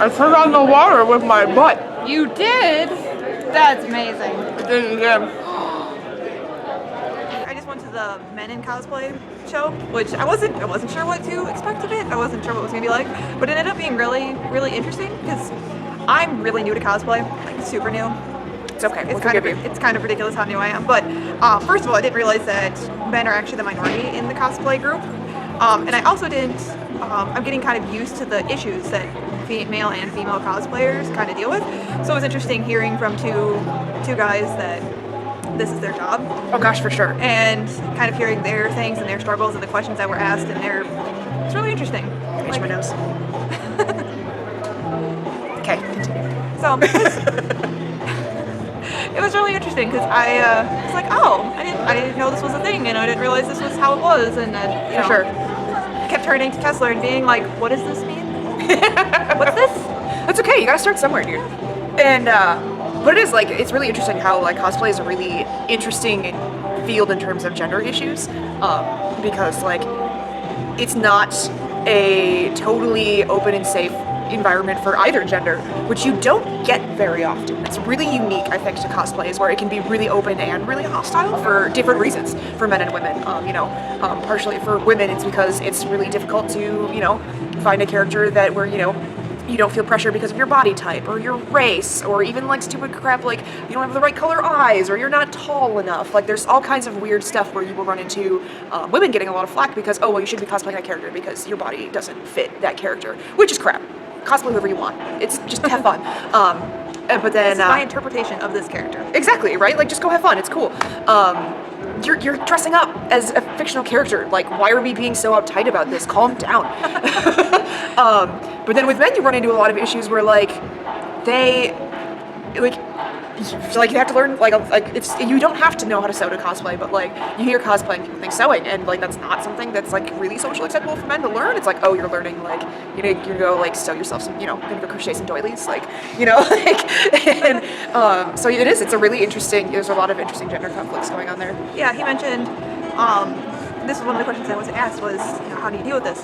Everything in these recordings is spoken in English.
I turned on the water with my butt. You did? That's amazing. I did it again. I just went to the Men in Cosplay show, which I wasn't sure what to expect of it. I wasn't sure what it was gonna be like, but it ended up being really, really interesting because I'm really new to cosplay, like super new. It's okay. It's kind of ridiculous how new I am. But first of all, I didn't realize that men are actually the minority in the cosplay group, and I also didn't. I'm getting kind of used to the issues that male and female cosplayers kind of deal with. So it was interesting hearing from two guys that this is their job. Oh gosh, for sure. And kind of hearing their things and their struggles and the questions that were asked, and it's really interesting. Itch my nose. Okay, continue. So it was really interesting because I was like, oh, I didn't know this was a thing, and I didn't realize this was how it was, and then For sure. kept turning to Kessler and being like, what does this mean? What's this? That's okay. You gotta start somewhere, dude. And but it is like it's really interesting how like cosplay is a really interesting field in terms of gender issues, because like it's not a totally open and safe environment for either gender, which you don't get very often. It's really unique, I think, to cosplay, is where it can be really open and really hostile for different reasons for men and women. Partially for women, it's because it's really difficult to, find a character that where, you don't feel pressure because of your body type or your race, or even like stupid crap like you don't have the right color eyes or you're not tall enough. Like there's all kinds of weird stuff where you will run into women getting a lot of flack because, oh, well, you shouldn't be cosplaying that character because your body doesn't fit that character, which is crap. Cosplay whoever you want. It's just have fun. But then this is my interpretation of this character. Exactly, right? Like just go have fun. It's cool. You're dressing up as a fictional character. Like, why are we being so uptight about this? Calm down. But then with men, you run into a lot of issues where like they you have to learn like it's you don't have to know how to sew to cosplay, but like you hear cosplaying, people think sewing, and like that's not something that's like really socially acceptable for men to learn. It's like, oh, you're learning like you go like sew yourself some gonna go crochet some doilies, like and so it is. It's a really interesting. There's a lot of interesting gender conflicts going on there. Yeah, he mentioned. This was one of the questions I was asked was, how do you deal with this?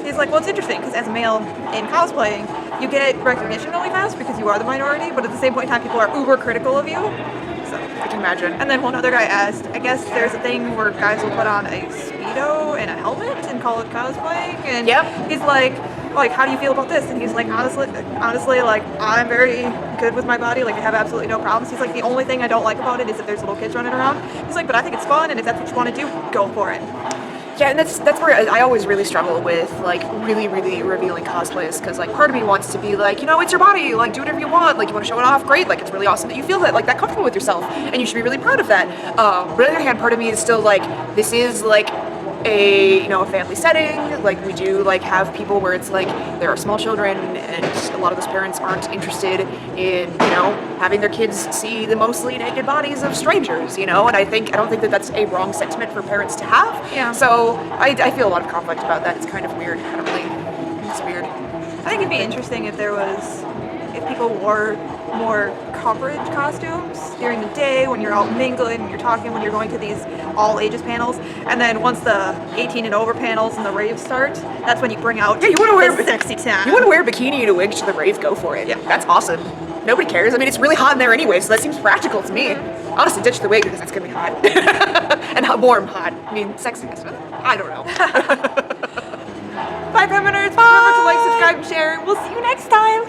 He's like, well, it's interesting because as a male in cosplaying, you get recognition really fast because you are the minority, but at the same point in time, people are uber critical of you. So I can imagine. And then one other guy asked, I guess there's a thing where guys will put on a Speedo and a helmet and call it cosplaying, and yep. He's like, how do you feel about this? And he's like, honestly, like, I'm very good with my body. Like, I have absolutely no problems. He's like, the only thing I don't like about it is that there's little kids running around. He's like, but I think it's fun, and if that's what you want to do, go for it. Yeah, and that's where I always really struggle with like really, really revealing cosplays, because like part of me wants to be like, it's your body, like do whatever you want, like you want to show it off, great, like it's really awesome that you feel that comfortable with yourself, and you should be really proud of that. But on the other hand, part of me is still like, this is like a family setting. Like we do like have people where it's like there are small children, and a lot of those parents aren't interested in having their kids see the mostly naked bodies of strangers, and I don't think that that's a wrong sentiment for parents to have. Yeah. So I feel a lot of conflict about that. It's kind of weird. It's weird. I think it'd be interesting if people wore more coverage costumes during the day when you're out mingling, when you're talking, when you're going to these all ages panels, and then once the 18 and over panels and the raves start, that's when you bring out you want to wear sexy time. You want to wear a bikini and a wig to the rave, go for it. Yeah. That's awesome. Nobody cares. I mean, it's really hot in there anyway, so that seems practical to me. Honestly, ditch the wig because that's gonna be hot. And warm hot. I mean, sexy. I don't know. Bye, Feminers. Remember to like, subscribe, and share. We'll see you next time.